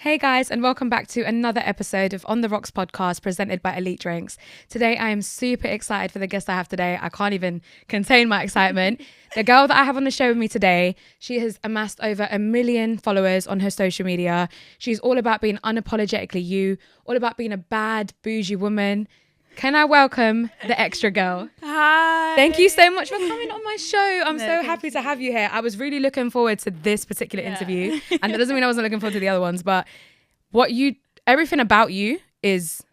Hey guys, and welcome back to another episode of On the Rocks podcast presented by Elite Drinks. Today I am super excited for the guest I have today. I can't even contain my excitement. The girl that I have on the show with me today, she has amassed over 1 million followers on her social media. She's all about being unapologetically you, all about being a bad, bougie woman. Can I welcome the extra girl? Hi. Thank you so much for coming on my show. I'm so happy to have you here. I was really looking forward to this particular interview. And that doesn't mean I wasn't looking forward to the other ones, but everything about you is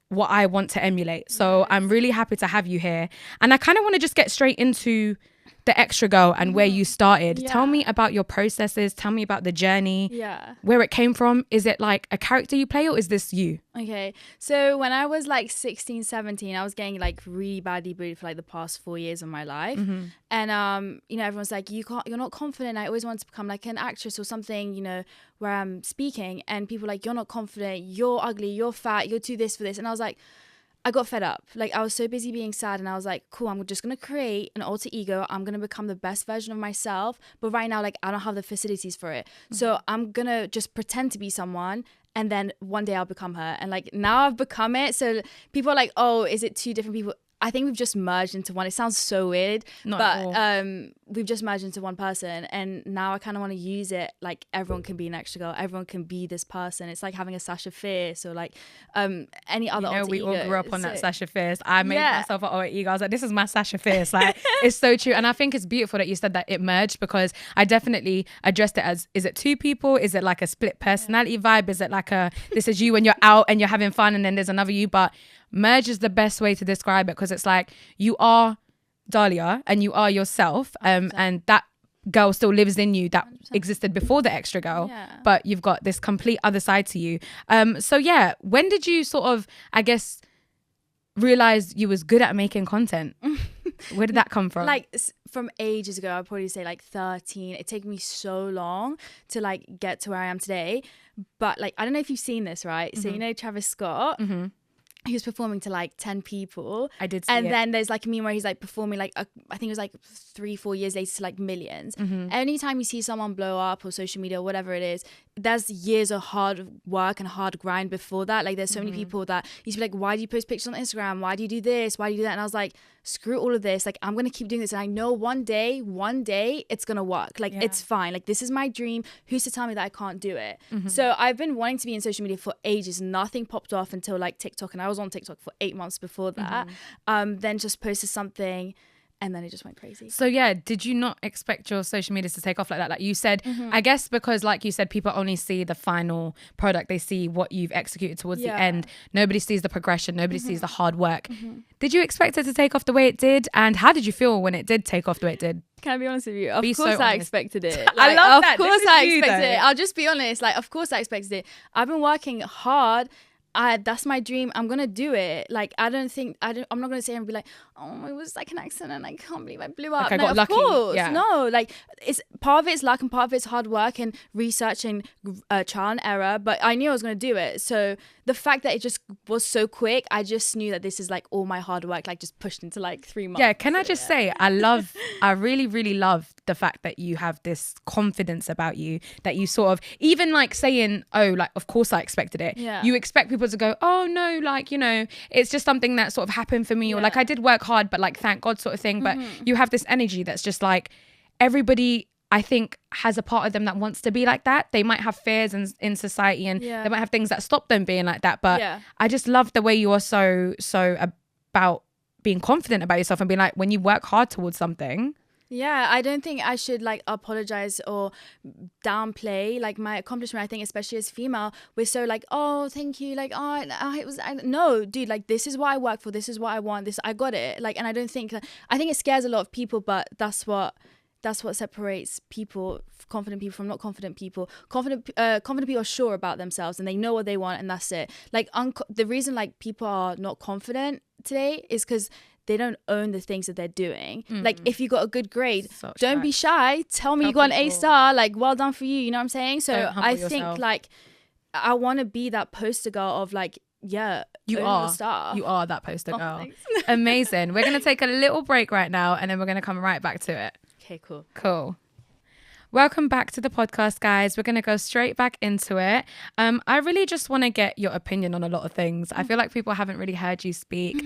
what I want to emulate. So I'm really happy to have you here. And I kind of want to just get straight into the extra girl and where you started. Yeah. Tell me about your processes. Tell me about the journey. Yeah. Where it came from. Is it like a character you play or is this you? Okay. So when I was like 16, 17, I was getting like really badly bullied for like the past 4 years of my life. Mm-hmm. And everyone's like, you're not confident. I always wanted to become like an actress or something, where I'm speaking, and people are like, you're not confident, you're ugly, you're fat, you're too this for this. And I was like, I got fed up. Like, I was so busy being sad, and I was like, cool, I'm just going to create an alter ego. I'm going to become the best version of myself. But right now, like, I don't have the facilities for it. Mm-hmm. So I'm going to just pretend to be someone, and then one day I'll become her. And like, now I've become it. So people are like, oh, is it two different people? I think we've just merged into one. It sounds so weird, but we've just merged into one person, and now I kind of want to use it. Like, everyone can be an extra girl. Everyone can be this person. It's like having a Sasha Fierce or like any other. We alter all grew up on that Sasha Fierce. I made Yeah. myself an alter ego. I was like, this is my Sasha Fierce. Like, it's so true. And I think it's beautiful that you said that it merged, because I definitely addressed it as, is it two people? Is it like a split personality vibe? Is it like this is you when you're out and you're having fun, and then there's another you? But merge is the best way to describe it, because it's like you are Dahlia and you are yourself, and that girl still lives in you that 100%. Existed before the extra girl, but you've got this complete other side to you. So yeah, when did you sort of, I guess, realize you was good at making content? Where did that come from? Like, from ages ago. I'd probably say like 13. It took me so long to like get to where I am today. But like, I don't know if you've seen this, right? Mm-hmm. So Travis Scott. Mm-hmm. He was performing to like 10 people. I did see and it. Then there's like a meme where he's like performing like I think it was like 3-4 years later to like millions. Mm-hmm. Anytime you see someone blow up or social media or whatever it is, there's years of hard work and hard grind before that. Like, there's so many people that used to be like, why do you post pictures on Instagram? Why do you do this? Why do you do that? And I was like, screw all of this. Like, I'm gonna keep doing this, and I know one day it's gonna work. Like, it's fine. Like, this is my dream. Who's to tell me that I can't do it? Mm-hmm. So I've been wanting to be in social media for ages. Nothing popped off until like TikTok, and I was on TikTok for 8 months before that. Then just posted something, and then it just went crazy. So yeah, did you not expect your social media to take off like that? Like you said, I guess because like you said, people only see the final product. They see what you've executed towards the end. Nobody sees the progression. Nobody sees the hard work. Did you expect it to take off the way it did? And how did you feel when it did take off the way it did? Can I be honest with you? Of Be course so I honest. expected it. I Like, love that. Of course This is I you, expected though. it. I'll just be honest. Like, of course I expected it. I've been working hard. That's my dream. I'm gonna do it. Like, I'm not gonna sit here and be like, oh, it was like an accident. I can't believe I blew up. Like, I got lucky. Of course, Yeah. no. Like, it's part of it's luck and part of it's hard work and research and trial and error. But I knew I was gonna do it. So the fact that it just was so quick, I just knew that this is like all my hard work, like just pushed into like 3 months. Yeah, can I just say, I really, really love the fact that you have this confidence about you, that you sort of, even like saying, oh, like, of course I expected it. Yeah. You expect people to go, oh no, like, it's just something that sort of happened for me, or like, I did work hard, but like, thank God sort of thing. But you have this energy that's just like, everybody, I think, has a part of them that wants to be like that. They might have fears in society, and they might have things that stop them being like that. But I just love the way you are so about being confident about yourself and being like, when you work hard towards something. Yeah, I don't think I should like apologize or downplay like my accomplishment. I think especially as female, we're so like, oh, thank you, like, oh, no, dude, like, this is what I work for, this is what I want, this, I got it. Like, and I don't think, I think it scares a lot of people, but that's what separates people, confident people from not confident people. Confident people are sure about themselves and they know what they want, and that's it. Like, the reason like people are not confident today is because they don't own the things that they're doing. Like, if you got a good grade, don't be shy. Tell me you got an A star. Like, well done for you. You know what I'm saying? So I think like I want to be that poster girl of like, yeah, you are that poster girl. Thanks. Amazing. We're gonna take a little break right now, and then we're gonna come right back to it. Okay, cool. Welcome back to the podcast, guys. We're going to go straight back into it. I really just want to get your opinion on a lot of things. I feel like people haven't really heard you speak.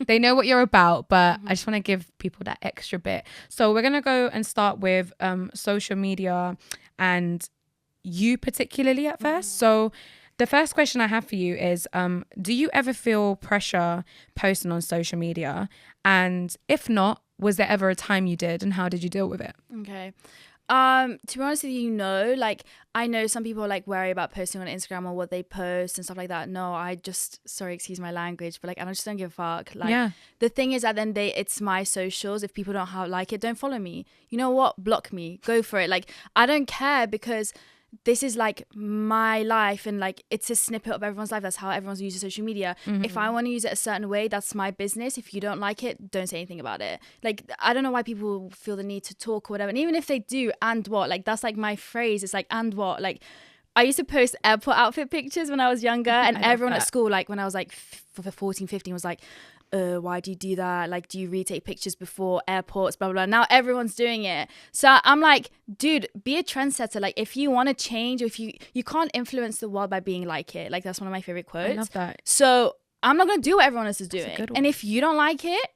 They know what you're about, but I just want to give people that extra bit. So we're going to go and start with social media and you particularly at first. So the first question I have for you is, do you ever feel pressure posting on social media? And if not, was there ever a time you did, and how did you deal with it? Okay. To be honest with you, no. Like, I know some people are like worry about posting on Instagram or what they post and stuff like that. No, I just, sorry, excuse my language, but like, I just don't give a fuck. Like, the thing is, at the end of the day, it's my socials. If people don't like it, don't follow me. You know what? Block me. Go for it. Like, I don't care, because this is like my life, and like it's a snippet of everyone's life. That's how everyone's using social media. If I want to use it a certain way, that's my business. If you don't like it, don't say anything about it. Like, I don't know why people feel the need to talk or whatever. And even if they do, and what? Like, that's like my phrase. It's like, and what? Like, I used to post airport outfit pictures when I was younger, and everyone at school, like when I was like 14, 15, was like, why do you do that? Like, do you retake pictures before airports, blah, blah, blah. Now everyone's doing it. So I'm like, dude, be a trendsetter. Like, if you want to change, or if you can't influence the world by being like it. Like, that's one of my favorite quotes. I love that. So I'm not going to do what everyone else is doing. And if you don't like it,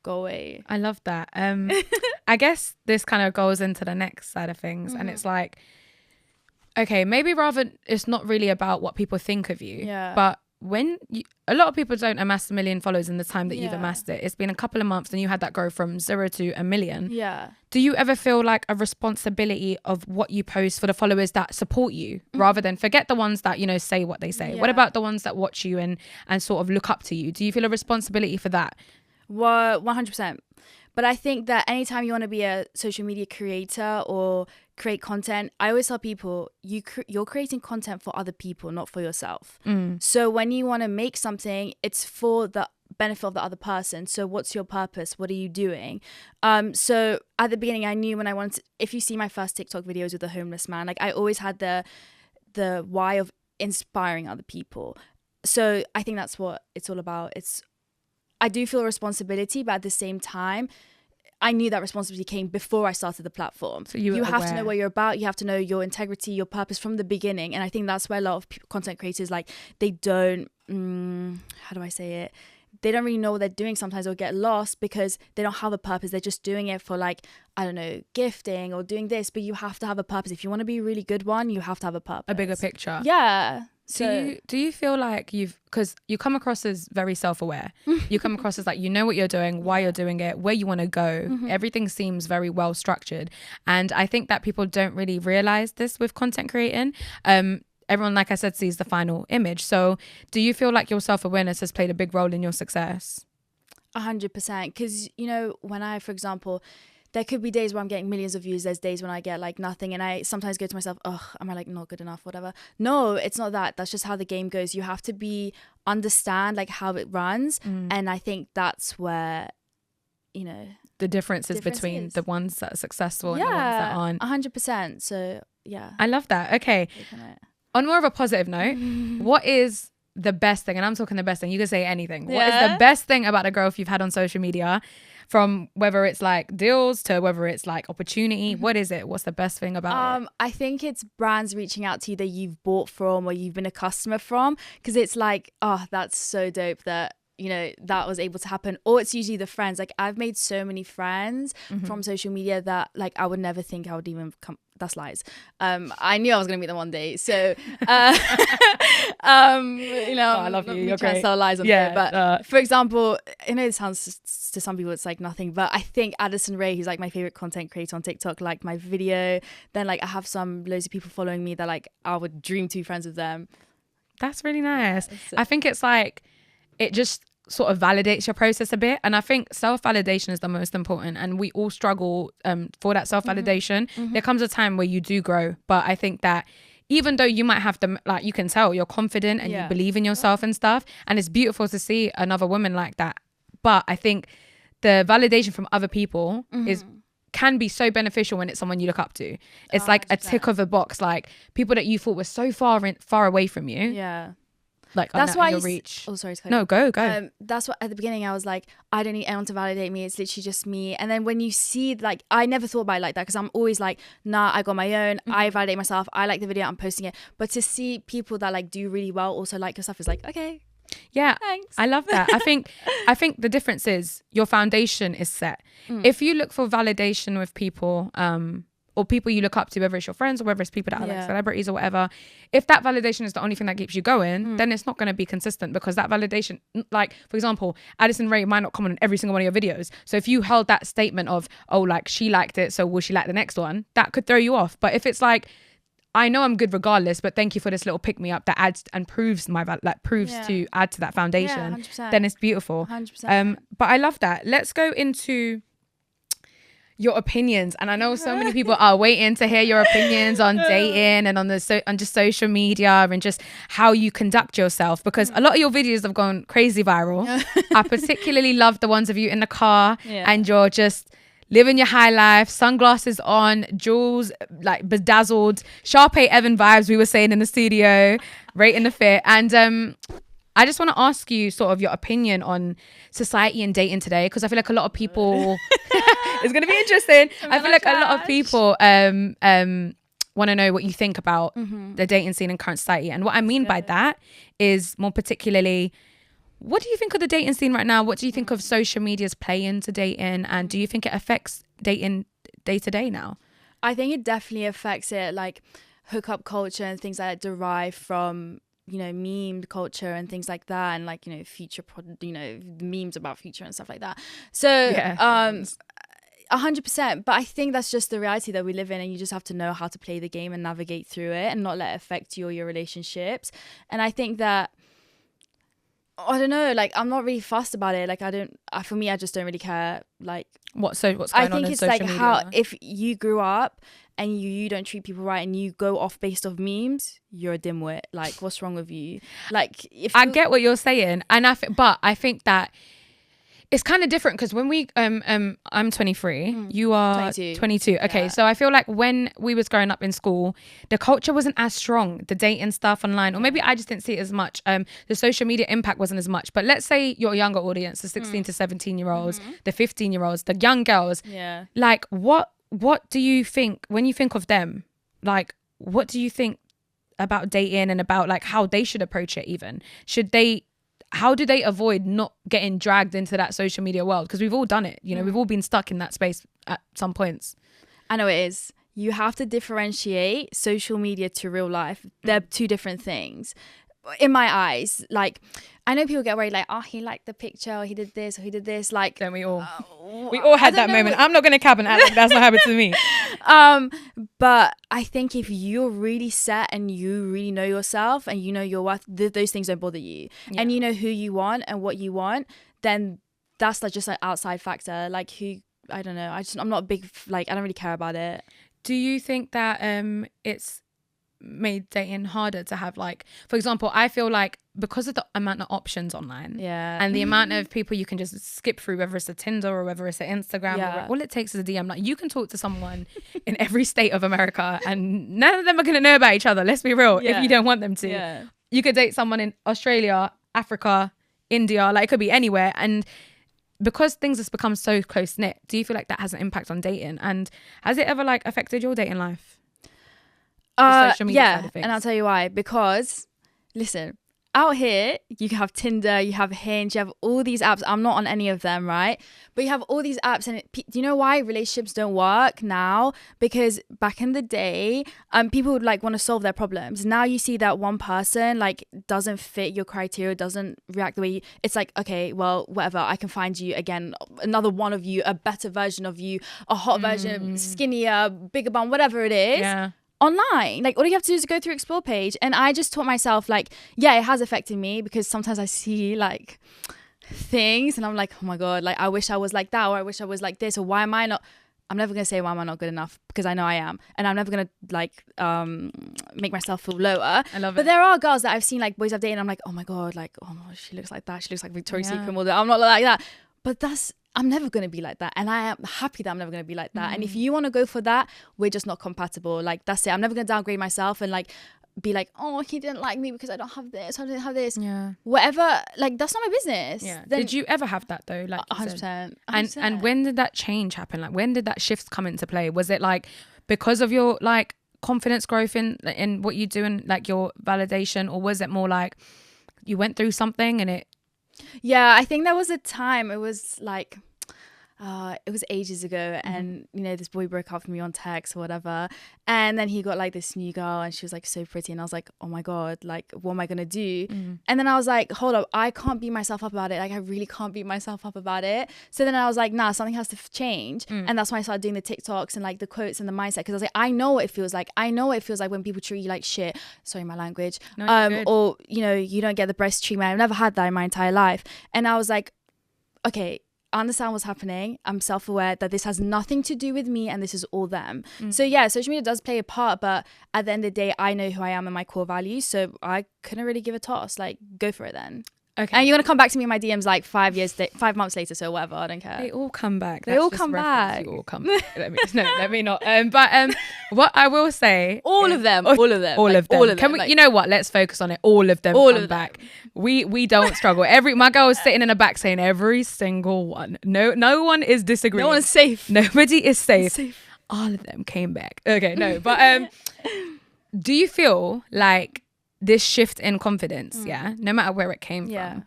go away. I love that. I guess this kind of goes into the next side of things. And it's like, okay, maybe rather it's not really about what people think of you, but when a lot of people don't amass 1 million followers in the time that you've amassed it. It's been a couple of months and you had that go from 0 to 1 million. Yeah. Do you ever feel like a responsibility of what you post for the followers that support you, rather than forget the ones that, you know, say what they say? What about the ones that watch you and sort of look up to you? Do you feel a responsibility for that? 100%. But I think that anytime you want to be a social media creator or create content, I always tell people, you're creating content for other people, not for yourself. So when you want to make something, it's for the benefit of the other person. So what's your purpose? What are you doing? So at the beginning, I knew when I wanted to, if you see my first TikTok videos with the homeless man, like I always had the why of inspiring other people. So I think that's what it's all about. I do feel a responsibility, but at the same time, I knew that responsibility came before I started the platform. So you have to know what you're about. You have to know your integrity, your purpose from the beginning. And I think that's where a lot of content creators, like, they don't, how do I say it? They don't really know what they're doing sometimes, or get lost because they don't have a purpose. They're just doing it for, like, I don't know, gifting or doing this. But you have to have a purpose. If you want to be a really good one, you have to have a purpose. A bigger picture. Yeah. Do you feel like because you come across as very self-aware, you come across as like, you know what you're doing, why you're doing it, where you want to go, everything seems very well structured. And I think that people don't really realize this with content creating. Everyone, like I said, sees the final image. So do you feel like your self-awareness has played a big role in your success? 100%. Because, you know, when I, for example, there could be days where I'm getting millions of views. There's days when I get like nothing. And I sometimes go to myself, am I like not good enough, whatever? No, it's not that. That's just how the game goes. You have to understand like how it runs. And I think that's where, you know, the difference is between the ones that are successful and the ones that aren't. 100%. So yeah. I love that. Okay. On more of a positive note, what is the best thing? And I'm talking the best thing. You can say anything. What is the best thing about the growth you've had on social media? From whether it's like deals to whether it's like opportunity, what is it? What's the best thing about it? I think it's brands reaching out to you that you've bought from or you've been a customer from, because it's like, that's so dope that, you know, that was able to happen. Or it's usually the friends. Like, I've made so many friends from social media that like I would never think I would even come. That's lies. I knew I was gonna meet them one day. So, you know, I love you. You're trying great. to tell lies on here. But for example, I know it sounds to some people it's like nothing, but I think Addison Rae, who's like my favorite content creator on TikTok, liked my video. Then like I have loads of people following me that like I would dream to be friends with them. That's really nice. I think it's like it just sort of validates your process a bit, and I think self-validation is the most important, and we all struggle for that self-validation. There comes a time where you do grow, but I think that even though you might have to, like, you can tell you're confident and you believe in yourself and stuff, and it's beautiful to see another woman like that, but I think the validation from other people can be so beneficial when it's someone you look up to. It's like 100%. A tick of a box, like people that you thought were so far away from you. like That's why your reach. Oh, sorry. No, go. That's what at the beginning I was like, I don't need anyone to validate me. It's literally just me. And then when you see, like, I never thought about it like that, because I'm always like, nah, I got my own. I validate myself. I like the video. I'm posting it. But to see people that like do really well also like your stuff is like, okay. Yeah, thanks. I love that. I think the difference is your foundation is set. If you look for validation with people, or people you look up to, whether it's your friends or whether it's people that are like celebrities or whatever, if that validation is the only thing that keeps you going, then it's not going to be consistent, because that validation, like, for example, Addison Rae might not comment on every single one of your videos. So if you held that statement of, oh, like, she liked it, so will she like the next one, that could throw you off. But if it's like, I know I'm good regardless, but thank you for this little pick me up that adds and proves to add to that foundation, then it's beautiful. 100%. But I love that. Let's go into your opinions, and I know so many people are waiting to hear your opinions on dating and on just social media and just how you conduct yourself, because a lot of your videos have gone crazy viral. I particularly love the ones of you in the car and you're just living your high life, sunglasses on, jewels like bedazzled, Sharpay Evan vibes, we were saying in the studio, right in the fit. And I just want to ask you sort of your opinion on society and dating today, because I feel like a lot of people it's going to be interesting. I feel like a lot of people want to know what you think about the dating scene in current society. And what I mean by that is more particularly, what do you think of the dating scene right now? What do you think of social media's play into dating? And do you think it affects dating day to day now? I think it definitely affects it, like hookup culture and things like that derive from, you know, meme culture and things like that, and like, you know, memes about future and stuff like that. So 100%. But I think that's just the reality that we live in, and you just have to know how to play the game and navigate through it and not let it affect you or your relationships. And I think that, I don't know, like, I'm not really fussed about it. Like, for me, I just don't really care. Like, what's going on in social media? I think it's like how, if you grew up and you don't treat people right and you go off based off memes, you're a dimwit. Like, what's wrong with you? Like, I get what you're saying, and but I think that it's kind of different, because when we I'm 23, you are 22. Okay, so I feel like when we was growing up in school, the culture wasn't as strong, the dating stuff online, or maybe I just didn't see it as much. The social media impact wasn't as much. But let's say your younger audience, the 16 to 17-year-olds, the 15-year-olds, the young girls. Yeah. Like, what do you think when you think of them? Like, what do you think about dating and about like how they should approach it? Even how do they avoid not getting dragged into that social media world? Because we've all done it, you know, we've all been stuck in that space at some points. I know it is. You have to differentiate social media to real life. They're two different things. In my eyes, like, I know people get worried, like, oh, he liked the picture, or he did this, or he did this. Like, don't we all? We all had that moment. I'm not going to cap and act like that's not happened to me. But I think if you're really set and you really know yourself and you know your worth, those things don't bother you, and you know who you want and what you want, then that's like just an outside factor. Like, I don't know. I'm not a big, like, I don't really care about it. Do you think that it's made dating harder to have, like, for example, I feel like because of the amount of options online and the amount of people you can just skip through, whether it's a Tinder or whether it's an Instagram, or all it takes is a DM. Like, you can talk to someone in every state of America and none of them are going to know about each other, let's be real, if you don't want them to. You could date someone in Australia, Africa, India, like, it could be anywhere. And because things have become so close knit, do you feel like that has an impact on dating? And has it ever like affected your dating life? Social media side of things? And I'll tell you why. Because, listen, out here, you have Tinder, you have Hinge, you have all these apps. I'm not on any of them, right? But you have all these apps, and do you know why relationships don't work now? Because back in the day, people would like want to solve their problems. Now you see that one person like doesn't fit your criteria, doesn't react the way you, it's like, okay, well, whatever, I can find you again, another one of you, a better version of you, a hot version, skinnier, bigger bum, whatever it is. Yeah. Online, like, all you have to do is go through explore page. And I just taught myself, like, yeah, it has affected me, because sometimes I see like things and I'm like, oh my god, like, I wish I was like that, or I wish I was like this, or why am I not, I'm never gonna say why am I not good enough, because I know I am, and I'm never gonna like make myself feel lower. I love it. But there are girls that I've seen, like, boys I've dated, and I'm like, oh my god, like, oh, she looks like that, she looks like Victoria's Secret model, I'm not like that. But I'm never going to be like that. And I am happy that I'm never going to be like that. And if you want to go for that, we're just not compatible. Like, that's it. I'm never going to downgrade myself. And like, be like, oh, he didn't like me because I don't have this, I didn't have this. Yeah. Whatever, like that's not my business. Yeah. Then, Did you ever have that though? Like you said? 100%. And when did that change happen? Like when did that shift come into play? Was it like because of your like confidence growth in what you do and like your validation, or was it more like you went through something and it? Yeah, I think there was a time, it was like it was ages ago, and you know, this boy broke up with me on text or whatever, and then he got like this new girl and she was like so pretty, and I was like, oh my god, like what am I gonna do? And then I was like, hold up, I can't beat myself up about it, like I really can't beat myself up about it. So then I was like, nah, something has to change. And that's when I started doing the TikToks and like the quotes and the mindset, because I was like, I know what it feels like when people treat you like shit, sorry my language, or you know, you don't get the breast treatment. I've never had that in my entire life. And I was like, okay, I understand what's happening. I'm self-aware that this has nothing to do with me and this is all them. So yeah, social media does play a part, but at the end of the day, I know who I am and my core values, so I couldn't really give a toss. Like, go for it then. Okay. And you're gonna come back to me in my DMs like 5 months later, so whatever, I don't care. They all come back. They all come back. You all come back. Let me not. But what I will say, all of them. Can we? Like, you know what? Let's focus on it. All of them come back. We don't struggle. My girl is sitting in the back saying every single one. No one is disagreeing. No one's safe. Nobody is safe. All of them came back. Okay, no, but do you feel like this shift in confidence, no matter where it came from,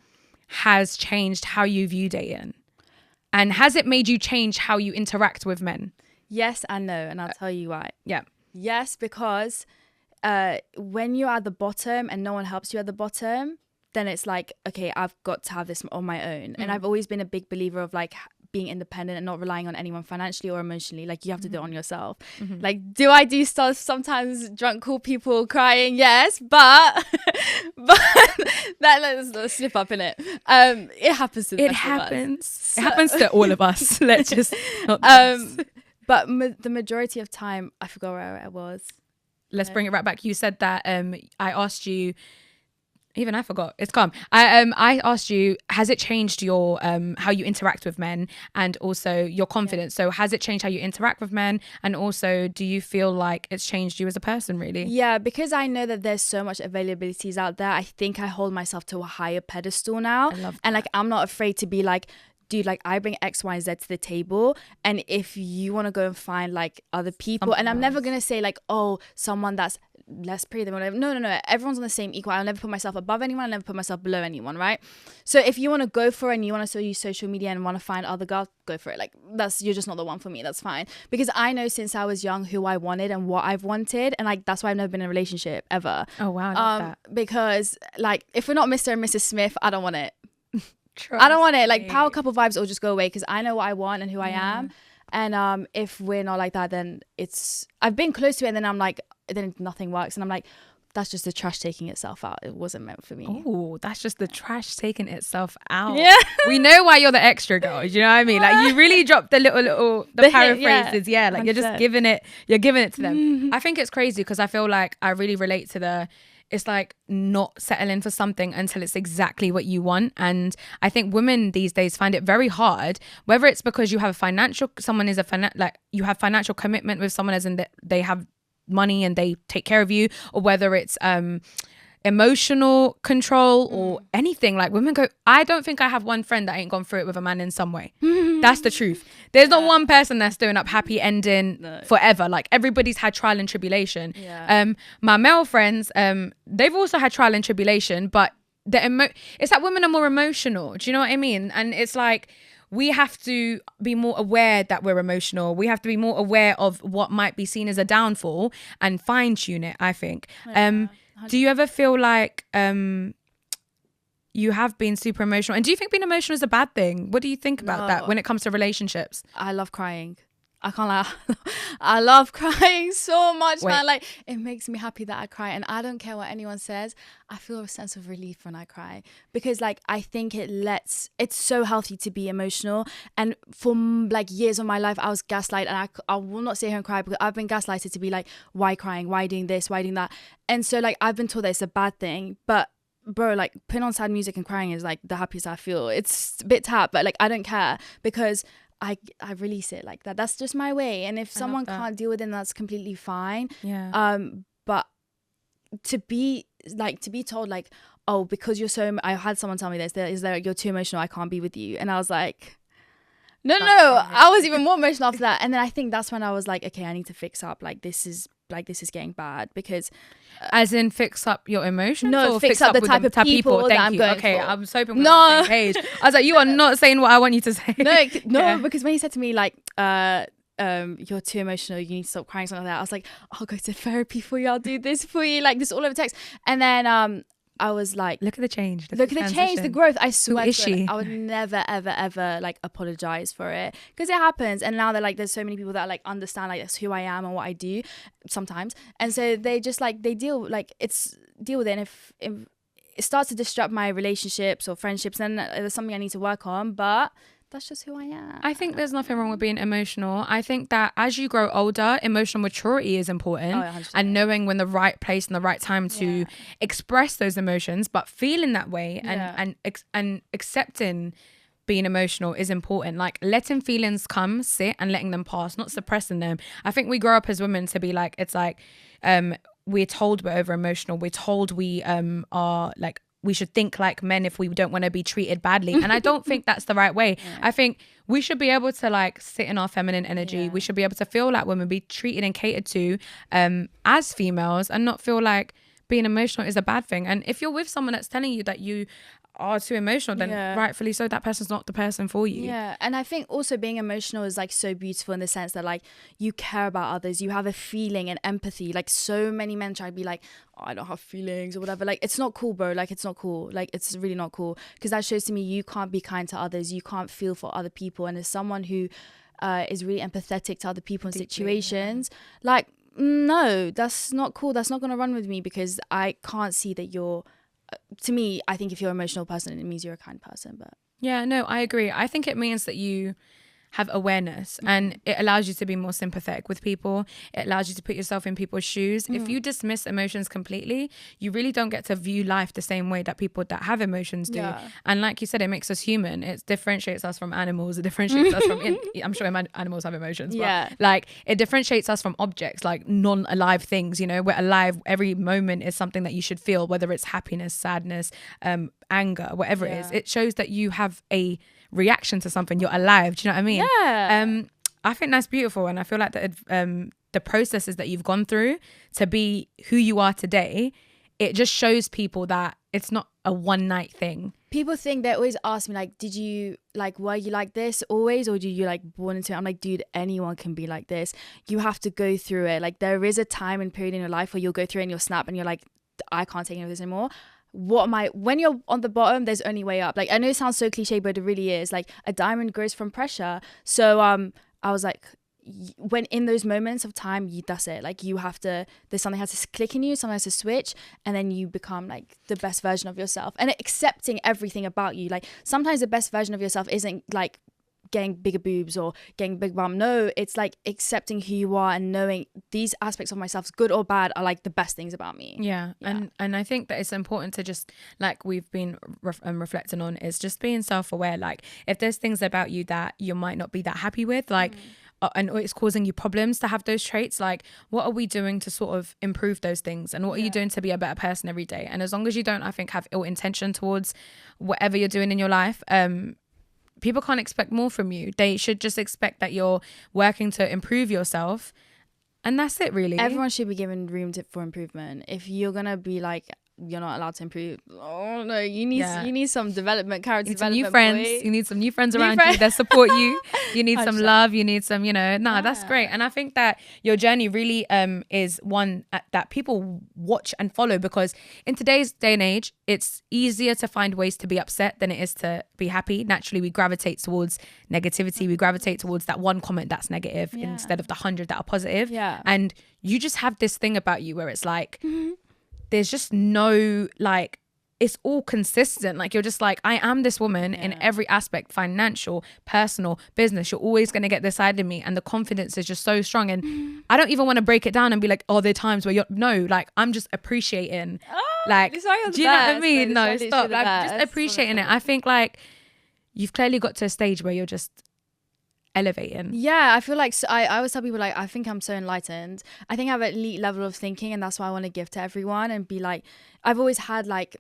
has changed how you view dating? And has it made you change how you interact with men? Yes and no, and I'll tell you why. Yeah. Yes, because when you're at the bottom and no one helps you at the bottom, then it's like, okay, I've got to have this on my own. And I've always been a big believer of like being independent and not relying on anyone financially or emotionally. Like, you have to do it on yourself. Like, do I do stuff sometimes, drunk, cool people crying? Yes, but let's slip up in it. It happens to the best of us. It happens to all of us. Let's just not but the majority of time, I forgot where I was. Let's bring it right back. You said that I asked you, even I forgot. It's calm. I asked you, has it changed your how you interact with men and also your confidence? So has it changed how you interact with men, and also do you feel like it's changed you as a person, really? Yeah, because I know that there's so much availabilities out there. I think I hold myself to a higher pedestal now. I love that. And like, I'm not afraid to be like, dude, like I bring X, Y, and Z to the table, and if you want to go and find like other people, and I'm never gonna say like, oh, someone that's less pretty than whatever. No. Everyone's on the same equal. I'll never put myself above anyone. I'll never put myself below anyone, right? So if you want to go for it and you want to use social media and want to find other girls, go for it. Like, you're just not the one for me. That's fine. Because I know since I was young who I wanted and what I've wanted, and like that's why I've never been in a relationship ever. Oh wow, I love that. Because like, if we're not Mr. and Mrs. Smith, I don't want it. I don't want it. Like, power couple vibes will just go away because I know what I want and who I am. And if we're not like that, then I've been close to it, and then I'm like, then nothing works, and I'm like, that's just the trash taking itself out. It wasn't meant for me. Oh, that's just the trash taking itself out. Yeah. We know why you're the extra girl. Do you know what I mean? Like, you really dropped the the paraphrases. Yeah, like 100%. You're just giving it to them. I think it's crazy because I feel like I really relate to it's like not settling for something until it's exactly what you want. And I think women these days find it very hard, whether it's because you have you have financial commitment with someone, as in that they have money and they take care of you, or whether it's emotional control or anything. Like, women go, I don't think I have one friend that ain't gone through it with a man in some way. That's the truth. There's not one person that's doing up happy ending forever. Like, everybody's had trial and tribulation. My male friends, they've also had trial and tribulation, but it's like women are more emotional. Do you know what I mean? And it's like, we have to be more aware that we're emotional. We have to be more aware of what might be seen as a downfall and fine tune it, I think. Do you ever feel like you have been super emotional? And do you think being emotional is a bad thing? What do you think about that when it comes to relationships? I love crying. I can't lie. I love crying so much, man. Like, it makes me happy that I cry, and I don't care what anyone says. I feel a sense of relief when I cry, because like, I think it's so healthy to be emotional. And for like years of my life, I was gaslighted, and I will not sit here and cry because I've been gaslighted to be like, why crying? Why doing this? Why doing that? And so like, I've been told that it's a bad thing, but bro, like, putting on sad music and crying is like the happiest I feel. It's a bit tap, but like, I don't care, because I release it like that. That's just my way. And if someone can't deal with it, that's completely fine. Yeah. But to be told like, oh, because you're so, I had someone tell me this, that is like, you're too emotional, I can't be with you. And I was like, no, I was even more emotional after that. And then I think that's when I was like, okay, I need to fix up. Like, this is getting bad, because as in fix up your emotions, no, or fix up the type of people that I'm going okay, for. I was hoping we're on the same page. I was like, you are not saying what I want you to say. No, because when he said to me like, you're too emotional, you need to stop crying, something like that, I was like, I'll go to therapy for you, I'll do this for you, like this all over text. And then I was like, look at the change, look at the change, the growth. I swear Who is she? I would never ever like apologize for it, because it happens. And now they're like, there's so many people that like understand like that's who I am and what I do sometimes, and so they just like they deal with it. And if it starts to disrupt my relationships or friendships, then there's something I need to work on. But that's just who I am. I think there's nothing wrong with being emotional. I think that as you grow older, emotional maturity is important. Oh, yeah, and knowing when the right place and the right time to express those emotions, but feeling that way and accepting being emotional is important. Like letting feelings come, sit, and letting them pass, not suppressing them. I think we grow up as women to be like, it's like we're told we're over emotional. We're told we are like, we should think like men if we don't want to be treated badly. And I don't think that's the right way. I think we should be able to like sit in our feminine energy. We should be able to feel like women, be treated and catered to as females, and not feel like being emotional is a bad thing. And if you're with someone that's telling you that you are too emotional, then rightfully so, that person's not the person for you. Yeah. And I think also being emotional is like so beautiful in the sense that like you care about others, you have a feeling and empathy. Like so many men try to be like, oh, I don't have feelings or whatever. Like it's not cool, bro. Like it's not cool. Like it's really not cool, because that shows to me you can't be kind to others, you can't feel for other people. And as someone who is really empathetic to other people and situations, like no, that's not cool. That's not going to run with me, because I can't see that you're to me, I think if you're an emotional person, it means you're a kind person. But yeah, no, I agree. I think it means that you have awareness, and it allows you to be more sympathetic with people. It allows you to put yourself in people's shoes. If you dismiss emotions completely, you really don't get to view life the same way that people that have emotions do. And like you said, it makes us human. It differentiates us from animals. It differentiates us from I'm sure animals have emotions, but like it differentiates us from objects, like non-alive things. You know, we're alive. Every moment is something that you should feel, whether it's happiness, sadness, anger, whatever it is. It shows that you have a reaction to something. You're alive. Do you know what I mean? I think that's beautiful, and I feel like that the processes that you've gone through to be who you are today, it just shows people that it's not a one night thing. People think, they always ask me like, did you like, were you like this always, or did you like born into it? I'm like, dude, anyone can be like this. You have to go through it. Like there is a time and period in your life where you'll go through it and you'll snap and you're like, I can't take any of this anymore. When you're on the bottom, there's only way up. Like I know it sounds so cliche, but it really is. Like a diamond grows from pressure. So I was like, when in those moments of time, that's it. Like you have to, there's something has to click in you, something has to switch, and then you become like the best version of yourself, and accepting everything about you. Like sometimes the best version of yourself isn't like getting bigger boobs or getting big bum. No, it's like accepting who you are and knowing these aspects of myself, good or bad, are like the best things about me. And I think that it's important to just, like we've been reflecting on, is just being self-aware. Like if there's things about you that you might not be that happy with, like and it's causing you problems to have those traits, like what are we doing to sort of improve those things, and what are you doing to be a better person every day? And as long as you don't, I think, have ill intention towards whatever you're doing in your life, people can't expect more from you. They should just expect that you're working to improve yourself, and that's it, really. Everyone should be given room for improvement. If you're gonna be like, you're not allowed to improve, oh no, you need some development, character development. New friends. You need some new friends around you that support you. You need some love. You need some, that's great. And I think that your journey really is one that people watch and follow, because in today's day and age, it's easier to find ways to be upset than it is to be happy. Naturally, we gravitate towards negativity. We gravitate towards that one comment that's negative instead of the 100 that are positive. And you just have this thing about you where it's like, there's just no, like, it's all consistent. Like you're just like, I am this woman in every aspect, financial, personal, business. You're always going to get this side of me, and the confidence is just so strong. And I don't even want to break it down and be like, oh, there are times where like I'm just appreciating. Like, do you know what I mean? No, stop. Like, just appreciating it. I think like you've clearly got to a stage where you're just elevating. Yeah, I feel like I always tell people like I think I'm so enlightened. I think I have an elite level of thinking, and that's why I want to give to everyone and be like, I've always had like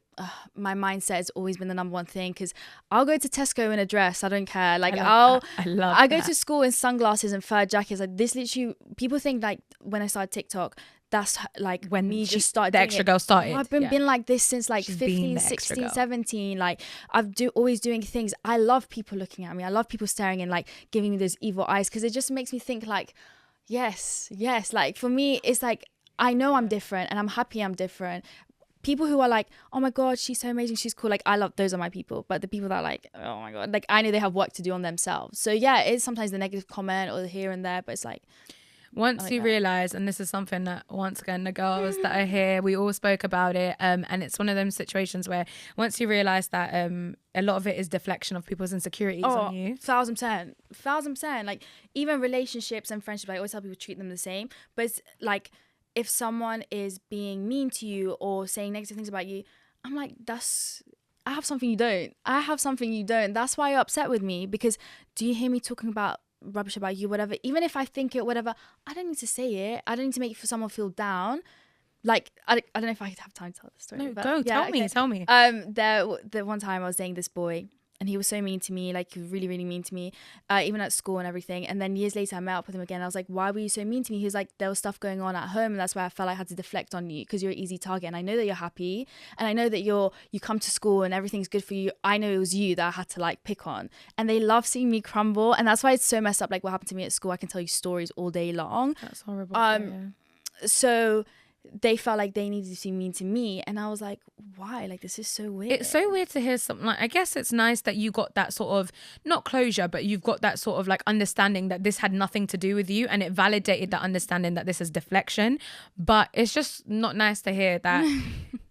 my mindset has always been the number one thing, because I'll go to Tesco in a dress, I don't care. Like I go to school in sunglasses and fur jackets. Like this literally, people think like when I started TikTok, that's like when me just started, the extra girl started. I've been like this since like 15, 16, 17. Like always doing things. I love people looking at me. I love people staring and like giving me those evil eyes, because it just makes me think like, yes. Like for me, it's like, I know I'm different and I'm happy I'm different. People who are like, oh my God, she's so amazing, she's cool. Like I love, those are my people. But the people that are like, oh my God, like I know they have work to do on themselves. So yeah, it's sometimes the negative comment or the here and there, but it's like, once you realize, and this is something that once again the girls that are here, we all spoke about it, and it's one of those situations where once you realize that a lot of it is deflection of people's insecurities on you. 1000%. Like even relationships and friendships, I always tell people treat them the same, but it's like if someone is being mean to you or saying negative things about you, I'm like, I have something you don't. That's why you're upset with me, because do you hear me talking about rubbish about you, whatever, even if I think it, whatever, I don't need to say it. I don't need to make someone feel down. Like I don't know if I have time to tell the story. No, but go, yeah, tell me. The one time I was dating this boy, and he was so mean to me, like really, really mean to me, even at school and everything. And then years later, I met up with him again. I was like, why were you so mean to me? He was like, there was stuff going on at home, and that's why I felt like I had to deflect on you, because you're an easy target. And I know that you're happy, and I know that you come to school and everything's good for you. I know it was you that I had to like pick on. And they love seeing me crumble. And that's why it's so messed up. Like what happened to me at school, I can tell you stories all day long. That's horrible. So they felt like they needed to be mean to me, and I was like, why? Like this is so weird. It's so weird to hear something like, I guess it's nice that you got that sort of, not closure, but you've got that sort of like understanding that this had nothing to do with you, and it validated that understanding that this is deflection. But it's just not nice to hear that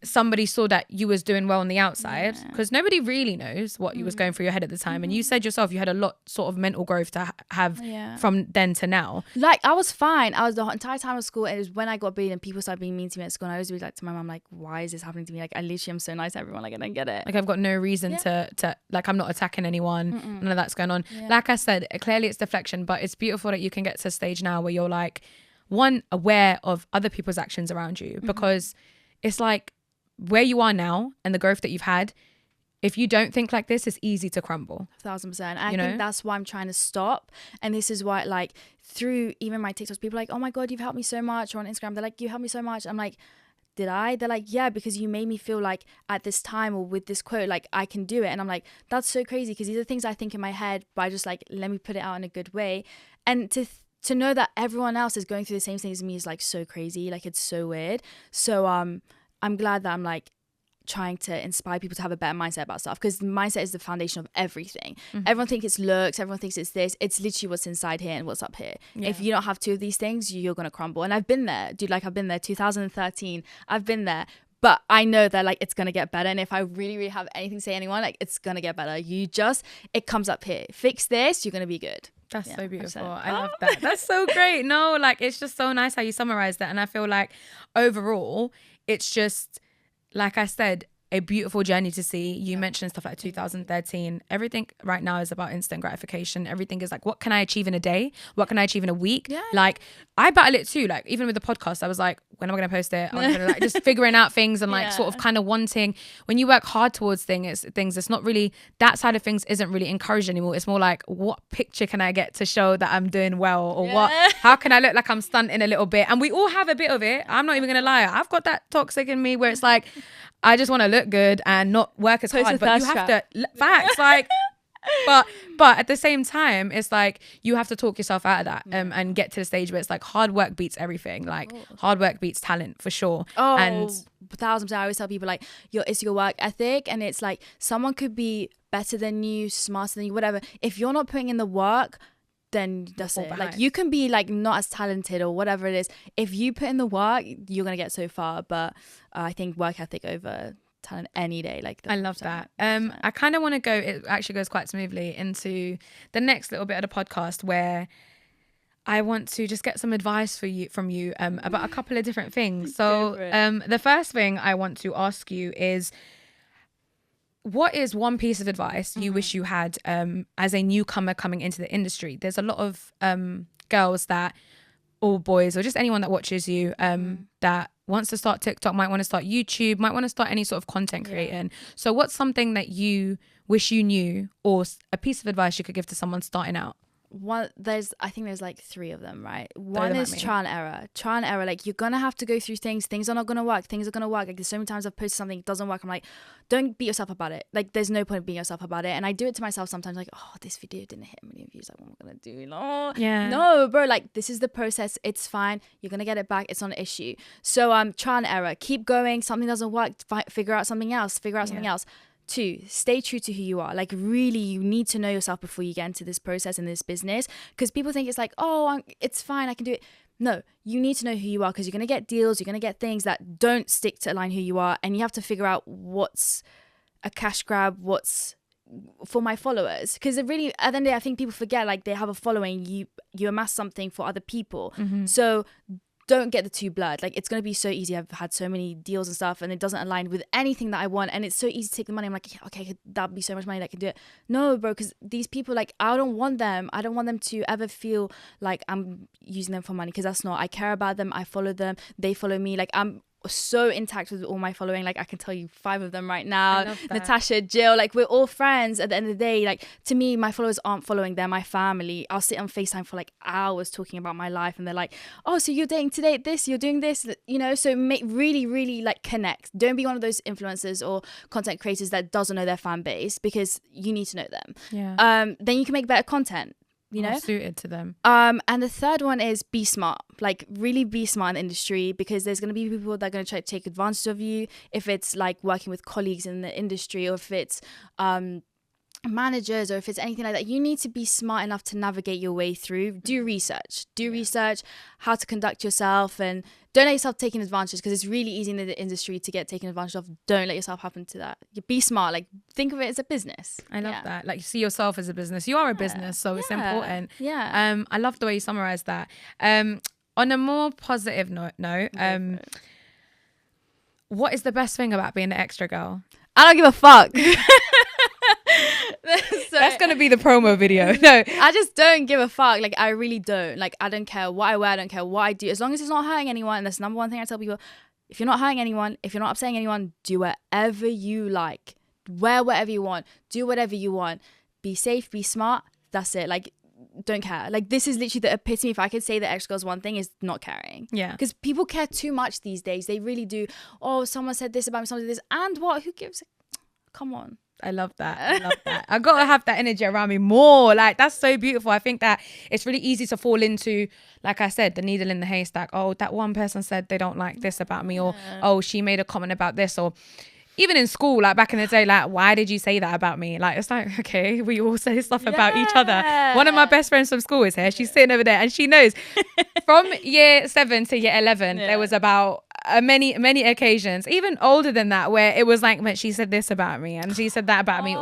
somebody saw that you was doing well on the outside, because nobody really knows what you was going through your head at the time. And you said yourself you had a lot sort of mental growth to have from then to now. Like I was fine. I was the entire time of school. It was when I got bullied and people started being mean to me at school, and I always be like to my mom, like, why is this happening to me? Like I literally am so nice to everyone. Like I don't get it. Like I've got no reason to like, I'm not attacking anyone. None of that's going on. Like I said, clearly it's deflection, but it's beautiful that you can get to a stage now where you're like, one, aware of other people's actions around you, because it's like where you are now and the growth that you've had, if you don't think like this, it's easy to crumble. 1000%. I think that's why I'm trying to stop. And this is why, like, through even my TikToks, people are like, oh my God, you've helped me so much. Or on Instagram, they're like, you helped me so much. I'm like, did I? They're like, yeah, because you made me feel like at this time or with this quote, like I can do it. And I'm like, that's so crazy, because these are things I think in my head, but I just like, let me put it out in a good way. And to know that everyone else is going through the same thing as me is like so crazy. Like it's so weird. So I'm glad that I'm like trying to inspire people to have a better mindset about stuff, because mindset is the foundation of everything. Everyone thinks it's looks, everyone thinks it's this. It's literally what's inside here and what's up here. If you don't have two of these things, you're gonna crumble. And I've been there, dude. Like I've been there 2013. I've been there. But I know that like it's gonna get better, and if I really, really have anything to say to anyone, like it's gonna get better. It comes up here. Fix this, you're gonna be good. That's so beautiful. I love that. That's so great. No, like it's just so nice how you summarize that. And I feel like overall, it's just, like I said, a beautiful journey to see. You mentioned stuff like 2013. Everything right now is about instant gratification. Everything is like, what can I achieve in a day? What can I achieve in a week? Like I battle it too. Like even with the podcast, I was like, when am I going to post it? I'm gonna, like, just figuring out things and like sort of kind of wanting, when you work hard towards things, it's not really, that side of things isn't really encouraged anymore. It's more like, what picture can I get to show that I'm doing well, or how can I look like I'm stunting a little bit? And we all have a bit of it. I'm not even going to lie. I've got that toxic in me where it's like, I just want to look good and not work as hard, but you have to facts like but at the same time it's like you have to talk yourself out of that and get to the stage where it's like hard work beats everything. Like hard work beats talent for sure. And 1000%. I always tell people like it's your work ethic, and it's like someone could be better than you, smarter than you, whatever. If you're not putting in the work, then that's it. Like you can be like not as talented or whatever it is. If you put in the work, you're gonna get so far. But I think work ethic over talent any day. Like I love that. I kind of want to go, it actually goes quite smoothly into the next little bit of the podcast, where I want to just get some advice from you about a couple of different things. So the first thing I want to ask you is, what is one piece of advice you wish you had as a newcomer coming into the industry? There's a lot of girls that, or boys, or just anyone that watches you that wants to start TikTok, might want to start YouTube, might want to start any sort of content creating. So what's something that you wish you knew, or a piece of advice you could give to someone starting out? I think there's like 3 of them, right? One is trial and error. Like, you're gonna have to go through things are not gonna work, like, there's so many times I've posted something, it doesn't work, I'm like, don't beat yourself about it. Like, there's no point beating yourself about it. And I do it to myself sometimes, like, oh, this video didn't hit a million views, like, what am I gonna do? No, bro, like, this is the process, it's fine, you're gonna get it back, it's not an issue. So trial and error, keep going, something doesn't work, figure out something else. 2, stay true to who you are. Like, really, you need to know yourself before you get into this process and this business, because people think it's like, oh, it's fine, I can do it. No, you need to know who you are, because you're going to get deals, you're going to get things that don't stick to align who you are, and you have to figure out what's a cash grab, what's for my followers. Because really, at the end of the day, I think people forget, like, they have a following, you amass something for other people. So don't get the two blurred. Like, it's going to be so easy. I've had so many deals and stuff, and it doesn't align with anything that I want, and it's so easy to take the money. I'm like, okay, that'd be so much money that I can do it. No, bro, because these people, like, I don't want them to ever feel like I'm using them for money, because that's not. I care about them, I follow them, they follow me. Like, I'm so intact with all my following. Like, I can tell you 5 of them right now. Natasha, Jill, like, we're all friends at the end of the day. Like, to me, my followers aren't following, they're my family. I'll sit on FaceTime for like hours talking about my life, and they're like, oh, so you're dating today, you're doing this, you know. So really like connect. Don't be one of those influencers or content creators that doesn't know their fan base, because you need to know them. Then you can make better content, you know, suited to them. And the third one is be smart. Like, really be smart in the industry, because there's going to be people that are going to try to take advantage of you, if it's like working with colleagues in the industry, or if it's managers, or if it's anything like that. You need to be smart enough to navigate your way through. Do research how to conduct yourself, and don't let yourself taken advantage, because it's really easy in the industry to get taken advantage of. Don't let yourself happen to that. You be smart. Like, think of it as a business. I love that. Like, you see yourself as a business. You are a business, so it's important. I love the way you summarize that. On a more positive note, what is the best thing about being an extra girl? I don't give a fuck. That's gonna be the promo video. No, I just don't give a fuck. Like, I really don't. Like, I don't care what I wear, I don't care what I do, as long as it's not hurting anyone. And that's the number one thing I tell people. If you're not hurting anyone, if you're not upsetting anyone, do whatever you like. Wear whatever you want, do whatever you want, be safe, be smart. That's it. Like, don't care. Like, this is literally the epitome. If I could say that extra girls one thing, is not caring. Because people care too much these days. They really do. Oh, someone said this about me, someone did this, and what? Who gives come on. I love that. I gotta have that energy around me more. Like, that's so beautiful. I think that it's really easy to fall into, like I said, the needle in the haystack. Oh, that one person said they don't like this about me, or oh, she made a comment about this, or even in school, like back in the day, like, why did you say that about me? Like, it's like, okay, we all say stuff about each other. One of my best friends from school is here. She's sitting over there, and she knows from year 7 to year 11, there was about many occasions, even older than that, where it was like, she said this about me, and she said that about me,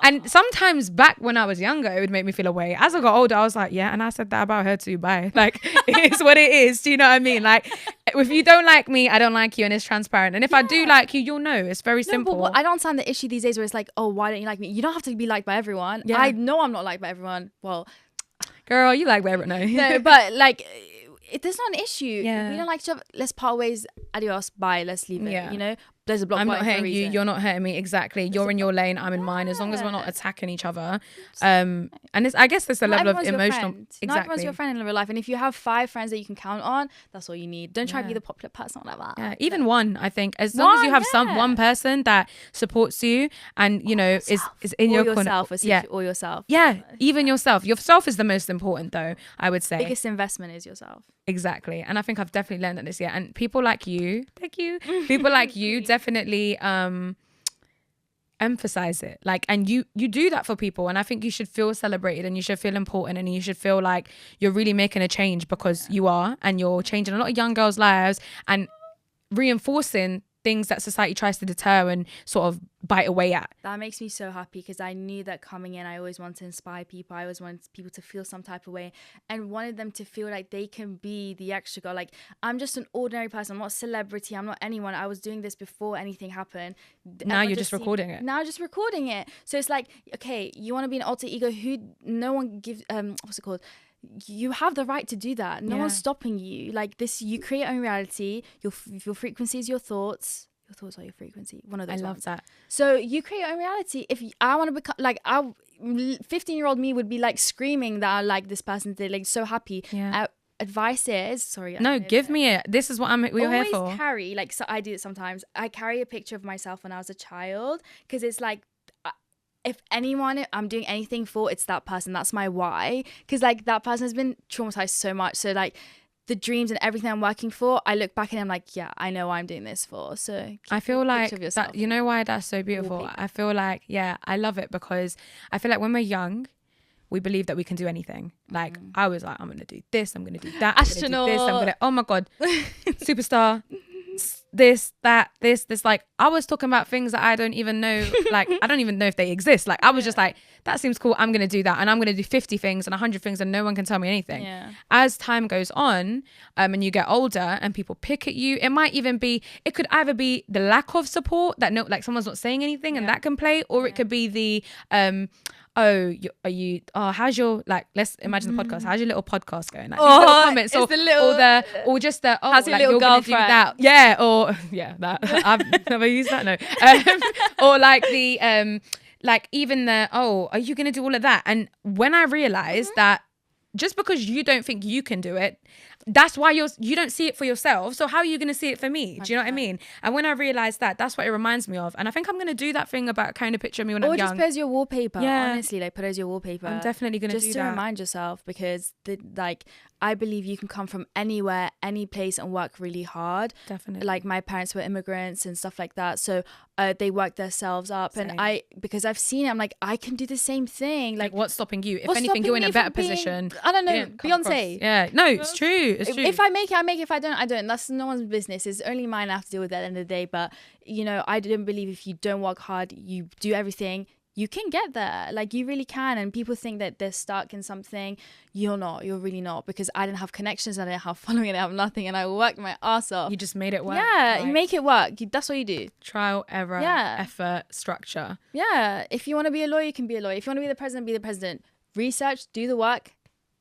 and sometimes back when I was younger, it would make me feel away. As I got older, I was like, yeah, and I said that about her too. Bye. Like, it's what it is. Do you know what I mean? Like, if you don't like me, I don't like you, and it's transparent. And if I do like you, you'll know. It's very simple. But I don't understand the issue these days where it's like, oh, why don't you like me? You don't have to be liked by everyone. I know I'm not liked by everyone. Well, girl, you like by everyone. No, but like, there's not an issue. We don't like each other. Let's part ways. Adios. Bye. Let's leave it. You know, there's a block. I'm not hurting you. You're not hurting me. Exactly. You're in your lane. I'm in mine. As long as we're not attacking each other. And it's, I guess there's a level of emotional. Exactly. Not everyone's your friend in real life. And if you have 5 friends that you can count on, that's all you need. Don't try to be the popular person like that. Yeah. Even one, I think, as long as you have one person that supports you, and you know is in your corner. Or yourself. Yeah. Even yourself. Yourself is the most important, though, I would say. Biggest investment is yourself. Exactly. And I think I've definitely learned that this year. And people like you, thank you. People like you definitely emphasize it. Like, and you do that for people. And I think you should feel celebrated, and you should feel important, and you should feel like you're really making a change, because you are, and you're changing a lot of young girls' lives and reinforcing things that society tries to deter and sort of bite away at. That makes me so happy because I knew that coming in, I always want to inspire people. I always want people to feel some type of way and wanted them to feel like they can be the extra girl. Like, I'm just an ordinary person. I'm not a celebrity. I'm not anyone. I was doing this before anything happened. Now you're just recording it. Now just recording it. So it's like, okay, you want to be an alter ego who no one gives, what's it called? You have the right to do that. No one's stopping you. Like this, you create your own reality. Your frequency is your thoughts. Your thoughts are your frequency. One of those. I love that. So you create your own reality. If I want to become like 15-year-old me would be like screaming that I like this person today, like so happy. Yeah. Advice is give me it. This is what we're here for. Always carry, like, so I do it sometimes. I carry a picture of myself when I was a child because it's like, if anyone I'm doing anything for, it's that person. That's my why. Because like that person has been traumatized so much. So like the dreams and everything I'm working for, I look back and I'm like, yeah, I know what I'm doing this for. So I feel like that, you know why that's so beautiful? Wallpaper. I feel like, I love it because I feel like when we're young, we believe that we can do anything. Like I was like, I'm going to do this, I'm going to do that. Astronaut. I'm going to do this, oh my God, superstar. This, that, this, like I was talking about things that I don't even know, like I don't even know if they exist. Like I was just like, that seems cool, I'm gonna do that, and I'm gonna do 50 things and 100 things and no one can tell me anything. As time goes on and you get older and people pick at you, it could either be the lack of support, that like someone's not saying anything and that can play, or it could be the how's your, like, let's imagine the podcast, how's your little podcast going, like little comments, or just the how's your like, little you're girlfriend, that, that I've never used that, no. Or like the like even the are you gonna do all of that? And when I realized that just because you don't think you can do it, that's why you don't see it for yourself. So how are you going to see it for me? Do you know what I mean? And when I realized that, that's what it reminds me of. And I think I'm going to do that thing about kind of picture me when I'm young. Or just put as your wallpaper. Yeah. Honestly, like put as your wallpaper. I'm definitely going to do that. Just to remind yourself, because I believe you can come from anywhere, any place, and work really hard. Definitely. Like my parents were immigrants and stuff like that. So they worked themselves up. Same. And because I've seen it, I'm like, I can do the same thing. Like what's stopping you? If anything, you're in a better position. I don't know. Beyonce. Yeah. No, it's true. It's true. If I make it, I make it. If I don't, I don't. That's no one's business. It's only mine. I have to deal with it at the end of the day. But, I don't believe if you don't work hard, you do everything, you can get there. Like, you really can. And people think that they're stuck in something. You're not. You're really not. Because I didn't have connections. I didn't have following. I didn't have nothing. And I worked my ass off. You just made it work. Yeah. Like, you make it work. That's what you do. Trial, error, effort, structure. Yeah. If you want to be a lawyer, you can be a lawyer. If you want to be the president, be the president. Research, do the work.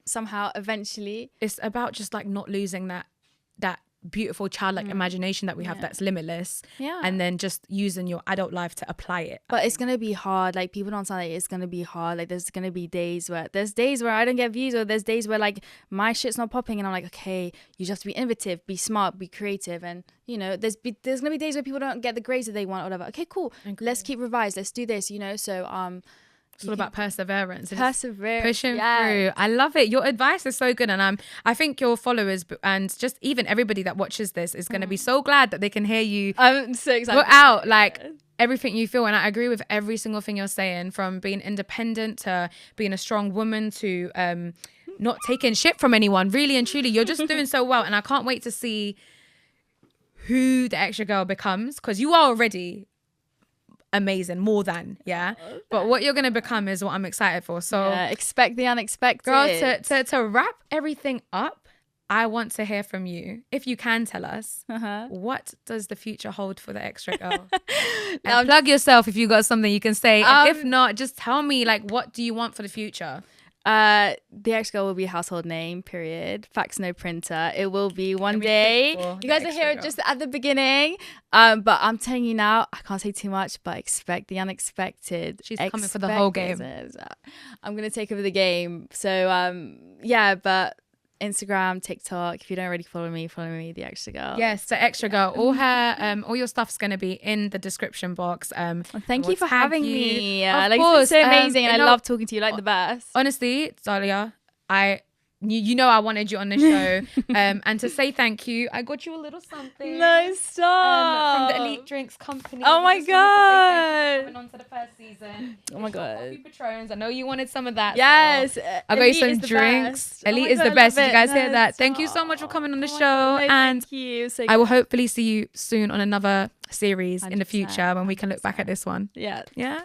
Somehow, eventually. It's about just like not losing that beautiful childlike imagination that we have that's limitless, and then just using your adult life to apply it. But it's gonna be hard. Like, people don't sound like it's gonna be hard. Like, there's gonna be days where I don't get views, or there's days where like my shit's not popping, and I'm like, okay, you just have to be innovative, be smart, be creative, and there's gonna be days where people don't get the grades that they want or whatever. Okay, cool. Let's keep revise. Let's do this. So it's all about perseverance. Pushing through. I love it. Your advice is so good, and I think your followers and just even everybody that watches this is going to be so glad that they can hear you. I'm so excited. Put out like everything you feel, and I agree with every single thing you're saying. From being independent to being a strong woman to not taking shit from anyone. Really and truly, you're just doing so well, and I can't wait to see who the extra girl becomes, because you are already amazing, more than but what you're gonna become is what I'm excited for. So expect the unexpected, girl. To wrap everything up, I want to hear from you, if you can tell us what does the future hold for the extra girl. And plug yourself if you got something you can say, and if not, just tell me, like, what do you want for the future? The extra girl will be a household name, period. Fax, no printer. It will be one day. You guys will hear it just at the beginning. But I'm telling you now, I can't say too much, but expect the unexpected. She's coming for the whole game. I'm gonna take over the game. So but Instagram, TikTok. If you don't already follow me, the extra girl. Yes, the extra girl. All her all your stuff's gonna be in the description box. Thank you for having me. Of course. It's so amazing, and I love talking to you, like the best. Honestly, Zalia, I wanted you on the show, and to say thank you, I got you a little something. No, stop. From the Elite Drinks company. Oh my god! Coming on to the first season. Oh my god! Coffee Patrons. I know you wanted some of that. Yes. So I got you some drinks. Elite is the best. Did you guys hear that? Thank you so much for coming on the show, and thank you. I will hopefully see you soon on another series in the future when we can look back at this one. Yeah. Yeah.